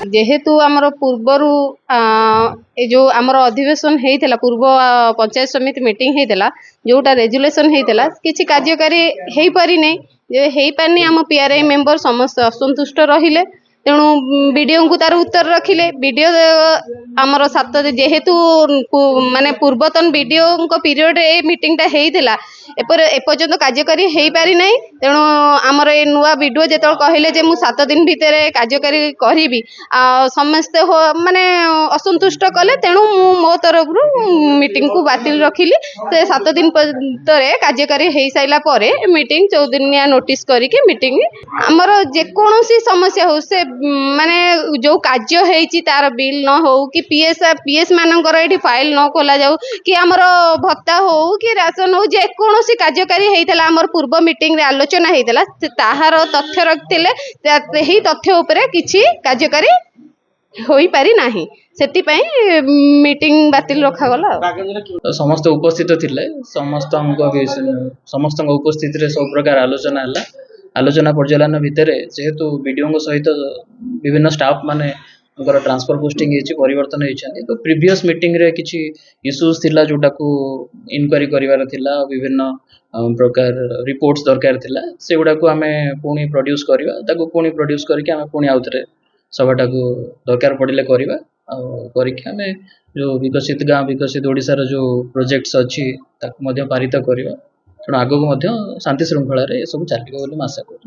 जेहेतु आमर पूर्वर जो आमर अधिवेशन होता पूर्व पंचायत समिति मीटिंग होता जोटा रेजुलेशन होता किसी कार्यकारी हो पारि नहीं हो पारनी आम पीआरआई मेंबर समस्त असंतुष्ट रहिले तेणु बीडीओ को तार उत्तर रखिले बीडीओ आमर 7 जेहेतु माने पूर्वतन बीडीओ पीरियड ए मीटिंगटा होता एपर्यंत कार्यकारी हो पारि नहीं तेणु आमर ए नुआ बीडीओ जो कहले जे मु 7 दिन भितर कार्यकारी करी समस्ते माने असंतुष्ट कले तेणु मो तरफ मीटिंग को बातिल रखिली से 7 दिन भितर कार्यकारी हो सारा पर मीटिंग 14 दिनिया नोटिस करके मीटिंग आमर जेकोसी समस्या हो से माने जो कार्य होती तार बिल न हो कि पीएस मानकर ये फाइल न खोल जाऊ कि आमर भत्ता हो कि राशन हो जेकोसी कार्यकारी होता आमर पूर्व मीटिंग रे आलोचना होता ताहार तथ्य रखते ही तथ्य उपरे किछि कार्यकारी हो पारि नाही सेतिपई मीटिंग बातिल रखा गला समस्त उपस्थित थिले समस्त उपस्थित रे सब प्रकार आलोचना पर्यालोचना भितर जेहेतु वीडियो सहित विभिन्न स्टाफ माने ट्रांसफर पोस्टिंग परिवर्तन होती तो प्रीवियस मीटिंग रे किछि इश्यूज थिला जोटा को इनक्वारी करिवार थिला विभिन्न प्रकार रिपोर्ट्स दरकार थिला से गुडा को आमे पुणी प्रोड्यूस करबा ताको पुणी प्रोड्यूस करके आमे पुणी आउथरे सभाटा को दरकार पड़िले करबा करके आमे जो विकसित गाँव विकसित ओडिसा रो जो प्रोजेक्ट्स अछि ताको मध्य पारित करबा तेणु आगो शांति श्रृंखला सब चलिए बोली आशा कर।